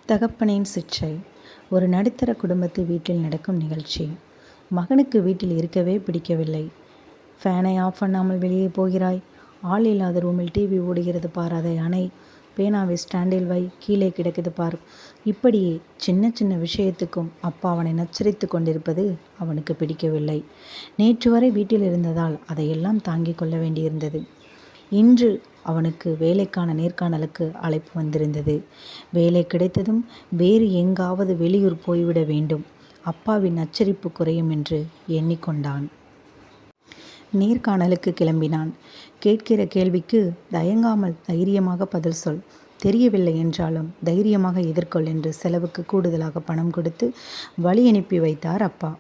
தகப்பனின் சிற்றை. ஒரு நடுத்தர குடும்பத்து வீட்டில் நடக்கும் நிகழ்ச்சி. மகனுக்கு வீட்டில் இருக்கவே பிடிக்கவில்லை. ஃபேனை ஆஃப் பண்ணாமல் வெளியே போகிறாய், ஆள் இல்லாத ரூமில் டிவி ஓடுகிறது பார், அதை அணை, பேனாவை ஸ்டாண்டில் வை, கீழே கிடக்குது பார். இப்படியே சின்ன சின்ன விஷயத்துக்கும் அப்பா அவனை நச்சரித்து கொண்டிருப்பது அவனுக்கு பிடிக்கவில்லை. நேற்று வரை வீட்டில் இருந்ததால் அதையெல்லாம் தாங்கிக் கொள்ள வேண்டியிருந்தது. இன்று அவனுக்கு வேலைக்கான நேர்காணலுக்கு அழைப்பு வந்திருந்தது. வேலை கிடைத்ததும் வேறு எங்காவது வெளியூர் போய்விட வேண்டும். அப்பாவின் நச்சரிப்பு குறையும் என்று எண்ணிக்கொண்டான். நேர்காணலுக்கு கிளம்பினான். கேட்கிற கேள்விக்கு தயங்காமல் தைரியமாக பதில் சொல், தெரியவில்லை என்றாலும் தைரியமாக எதிர்கொள் என்று செலவுக்கு கூடுதலாக பணம் கொடுத்து வழி அனுப்பி வைத்தார் அப்பா.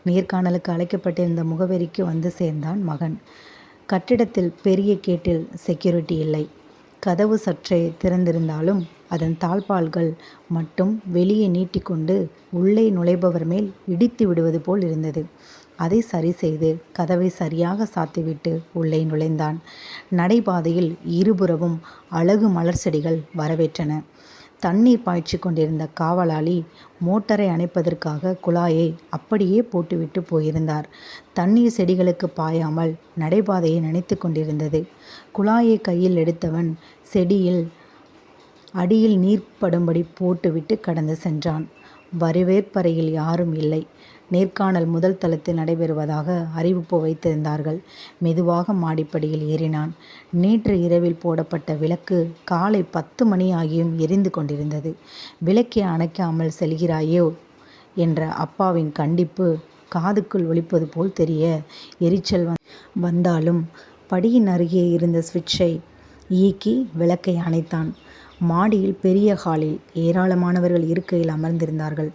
நேர்காணலுக்கு அழைக்கப்பட்டிருந்த முகவரிக்கு வந்து சேர்ந்தான் மகன். கட்டிடத்தில் பெரிய கேட்டில் செக்யூரிட்டி இல்லை. கதவு சற்றே திறந்திருந்தாலும் அதன் தாழ்பால்கள் மட்டும் வெளியே நீட்டிக்கொண்டு உள்ளே நுழைபவர் மேல் இடித்து விடுவது போல் இருந்தது. அதை சரி செய்து கதவை சரியாக சாத்திவிட்டு உள்ளே நுழைந்தான். நடைபாதையில் இருபுறமும் அழகு மலர் செடிகள் வரவேற்றன. தண்ணீர் பாய்ச்சி கொண்டிருந்த காவலாளி மோட்டரை அணைப்பதற்காக குழாயை அப்படியே போட்டுவிட்டு போயிருந்தார். தண்ணீர் செடிகளுக்கு பாயாமல் நடைபாதையை நனைத்து கொண்டிருந்தது. குழாயை கையில் எடுத்தவன் செடியில் அடியில் நீர் படும்படி போட்டுவிட்டு கடந்து சென்றான். வரவேற்பறையில் யாரும் இல்லை. நேர்காணல் முதல் தளத்தில் நடைபெறுவதாக அறிவிப்பு வைத்திருந்தார்கள். மெதுவாக மாடிப்படியில் ஏறினான். நேற்று இரவில் போடப்பட்ட விளக்கு காலை 10 மணி ஆகியும் எரிந்து கொண்டிருந்தது. விளக்கை அணைக்காமல் செல்கிறாயோ என்ற அப்பாவின் கண்டிப்பு காதுக்குள் ஒலிப்பது போல் தெரிய எரிச்சல் வந்தாலும் படியின் அருகே இருந்த சுவிட்சை இயக்கி விளக்கை அணைத்தான். மாடியில் பெரிய ஹாலில் ஏராளமானவர்கள் இருக்கையில் அமர்ந்திருந்தார்கள்.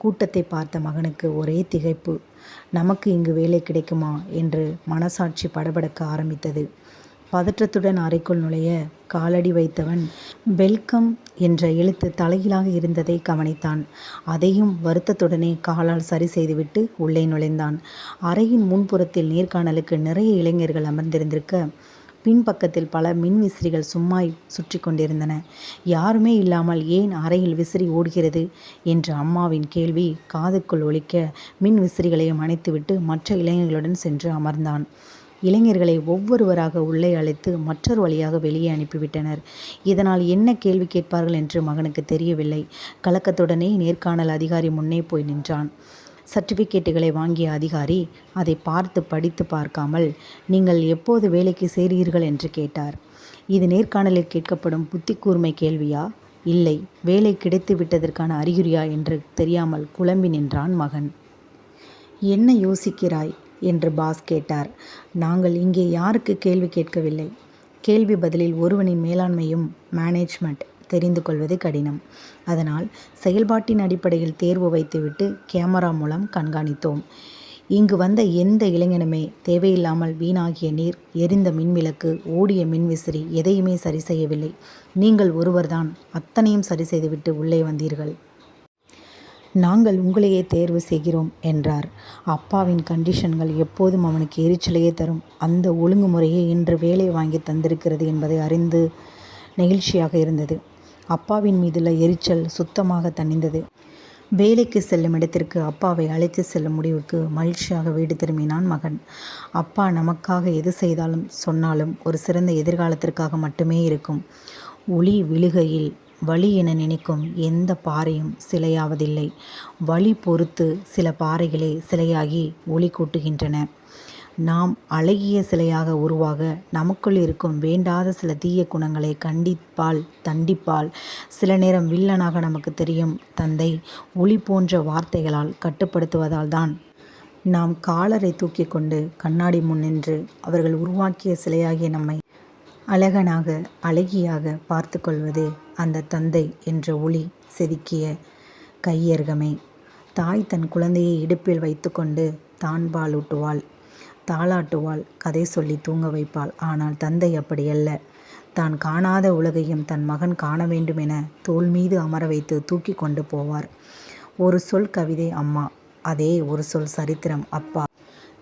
கூட்டத்தை பார்த்த மகனுக்கு ஒரே திகைப்பு. நமக்கு இங்கு வேலை கிடைக்குமா என்று மனசாட்சி படபடக்க ஆரம்பித்தது. பதற்றத்துடன் அறைக்குள் நுழைய காலடி வைத்தவன் வெல்கம் என்ற எழுத்து தலைகீழாக இருந்ததை கவனித்தான். அதையும் வருத்தத்துடனே காலால் சரி செய்துவிட்டு உள்ளே நுழைந்தான். அறையின் முன்புறத்தில் நேர்காணலுக்கு நிறைய இளைஞர்கள் அமர்ந்திருந்திருக்க பின்பக்கத்தில் பல மின் விசிறிகள் சும்மா சுற்றி கொண்டிருந்தன. யாருமே இல்லாமல் ஏன் அறையில் விசிறி ஓடுகிறது என்ற அம்மாவின் கேள்வி காதுக்குள் ஒலிக்க மின் விசிறிகளையும் அணைத்துவிட்டு மற்ற இளைஞர்களுடன் சென்று அமர்ந்தான். இளைஞர்களை ஒவ்வொருவராக உள்ளே அழைத்து மற்றொரு வழியாக வெளியே அனுப்பிவிட்டனர். இதனால் என்ன கேள்வி கேட்பார்கள் என்று மகனுக்கு தெரியவில்லை. கலக்கத்துடனே நேர்காணல் அதிகாரி முன்னே போய் நின்றான். சர்டிஃபிகேட்டுகளை வாங்கிய அதிகாரி அதை பார்த்து படித்து பார்க்காமல், நீங்கள் எப்போது வேலைக்கு சேர்கிறீர்கள் என்று கேட்டார். இது நேர்காணலில் கேட்கப்படும் புத்தி கூர்மை கேள்வியா, இல்லை வேலை கிடைத்து விட்டதற்கான அறிகுறியா என்று தெரியாமல் குழம்பி நின்றான் மகன். என்ன யோசிக்கிறாய் என்று பாஸ் கேட்டார். நாங்கள் இங்கே யாருக்கு கேள்வி கேட்கவில்லை. கேள்வி பதிலில் ஒருவனின் மேலாண்மையும் மேனேஜ்மெண்ட் தெரிந்து கொள்வது கடினம். அதனால் செயல்பாட்டின் அடிப்படையில் தேர்வு வைத்துவிட்டு கேமரா மூலம் கண்காணித்தோம். இங்கு வந்த எந்த இளைஞனுமே தேவையில்லாமல் வீணாகிய நீர், எரிந்த மின்விளக்கு, ஓடிய மின்விசிறி எதையுமே சரி செய்யவில்லை. நீங்கள் ஒருவர்தான் அத்தனையும் சரி செய்துவிட்டு உள்ளே வந்தீர்கள். நாங்கள் உங்களையே தேர்வு செய்கிறோம் என்றார். அப்பாவின் கண்டிஷன்கள் எப்போதும் அவனுக்கு எரிச்சலையே தரும். அந்த ஒழுங்குமுறையை இன்று வேலை வாங்கி தந்திருக்கிறது என்பதை அறிந்து நெகிழ்ச்சியாக இருந்தது. அப்பாவின் மீதுள்ள எரிச்சல் சுத்தமாக தணிந்தது. வேலைக்கு செல்லும் இடத்திற்கு அப்பாவை அழைத்து செல்லும் முடிவுக்கு மகிழ்ச்சியாக வீடு திரும்பினான் மகன். அப்பா நமக்காக எது செய்தாலும் சொன்னாலும் ஒரு சிறந்த எதிர்காலத்திற்காக மட்டுமே இருக்கும். ஒளி விழுகையில் வழி என நினைக்கும் எந்த பாறையும் சிலையாவதில்லை. வழி பொறுத்து சில பாறைகளே சிலையாகி ஒளி கூட்டுகின்றன. நாம் அழகிய சிலையாக உருவாக நமக்குள் இருக்கும் வேண்டாத சில தீய குணங்களை கண்டிப்பால் தண்டிப்பால் சில நேரம் வில்லனாக நமக்கு தெரியும் தந்தை ஒளி போன்ற வார்த்தைகளால் கட்டுப்படுத்துவதால் தான் நாம் காலரை தூக்கி கொண்டு கண்ணாடி முன் நின்று அவர்கள் உருவாக்கிய சிலையாகிய நம்மை அழகனாக அழகியாக பார்த்து கொள்வது அந்த தந்தை என்ற ஒளி செதுக்கிய கையர்கமே. தாய் தன் குழந்தையை இடுப்பில் வைத்து கொண்டு தான் பாலூட்டுவாள், தாளாட்டுவாள், கதை சொல்லி தூங்க வைப்பாள். ஆனால் தந்தை அப்படியல்ல. தான் காணாத உலகையும் தன் மகன் காண வேண்டும் என தோள் மீது அமர வைத்து தூக்கி கொண்டு போவார். ஒரு சொல் கவிதை அம்மா, அதே ஒரு சொல் சரித்திரம் அப்பா.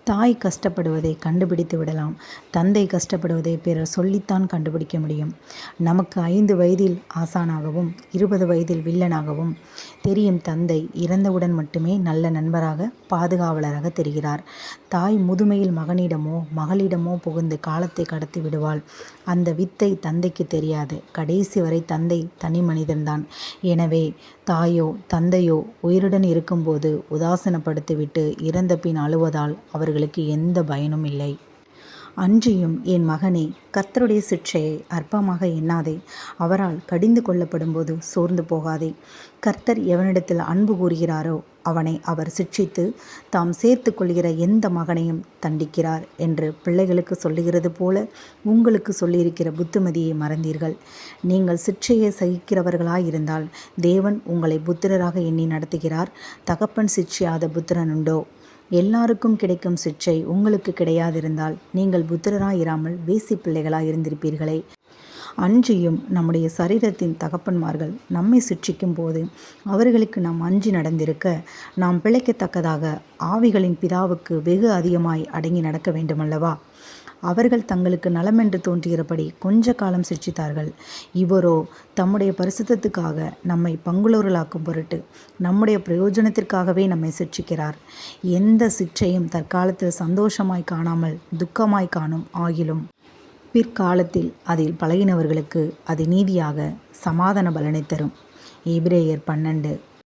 தாய் கஷ்டப்படுவதை கண்டுபிடித்து விடலாம், தந்தை கஷ்டப்படுவதை பிறர் சொல்லித்தான் கண்டுபிடிக்க முடியும். நமக்கு 5 வயதில் ஆசானாகவும் 20 வயதில் வில்லனாகவும் தெரியும் தந்தை இறந்தவுடன் மட்டுமே நல்ல நண்பராக, பாதுகாவலராக தெரிகிறார். தாய் முதுமையில் மகனிடமோ மகளிடமோ புகுந்து காலத்தை கடத்தி விடுவாள். அந்த வித்தை தந்தைக்கு தெரியாது. கடைசி வரை தந்தை தனி மனிதன்தான். எனவே தாயோ தந்தையோ உயிருடன் இருக்கும்போது உதாசீனப்படுத்திவிட்டு இறந்த பின் அழுவதால் அவர்களுக்கு எந்த பயனும் இல்லை. அன்றியும் என் மகனே, கர்த்தருடைய சிட்சையை அற்பமாக எண்ணாதே. அவரால் கடிந்து கொள்ளப்படும்போது சோர்ந்து போகாதே. கர்த்தர் எவனிடத்தில் அன்பு கூறுகிறாரோ அவனை அவர் சிட்சித்து தாம் சேர்த்து கொள்கிற எந்த மகனையும் தண்டிக்கிறார் என்று பிள்ளைகளுக்கு சொல்லுகிறது போல உங்களுக்கு சொல்லியிருக்கிற புத்திமதியை மறந்தீர்கள். நீங்கள் சிட்சையை சகிக்கிறவர்களாயிருந்தால் தேவன் உங்களை புத்திரராக எண்ணி நடத்துகிறார். தகப்பன் சிட்சியாத புத்திரனுண்டோ? எல்லாருக்கும் கிடைக்கும் சிட்சை உங்களுக்கு கிடையாதிருந்தால் நீங்கள் புத்திரராயிராமல் வேசி பிள்ளைகளாய் இருந்திருப்பீர்களே. அன்றியும் நம்முடைய சரீரத்தின் தகப்பன்மார்கள் நம்மை சிட்சிக்கும் போது அவர்களுக்கு நாம் அஞ்சி நடந்திருக்க, நாம் பிழைக்கத்தக்கதாக ஆவிகளின் பிதாவுக்கு வெகு அதிகமாய் அடங்கி நடக்க வேண்டுமல்லவா? அவர்கள் தங்களுக்கு நலமென்று தோன்றுகிறபடி கொஞ்ச காலம் சிட்சித்தார்கள். இவரோ தம்முடைய பரிசுத்தத்துக்காக நம்மை பங்குள்ளவர்களாக்கும் பொருட்டு நம்முடைய பிரயோஜனத்திற்காகவே நம்மை சிட்சிக்கிறார். எந்த சிட்சையும் தற்காலத்தில் சந்தோஷமாய் காணாமல் துக்கமாய் காணும் ஆகிலும் பிற்காலத்தில் அதில் பழகினவர்களுக்கு அது நீதியாக சமாதான பலனை தரும். எபிரேயர் 12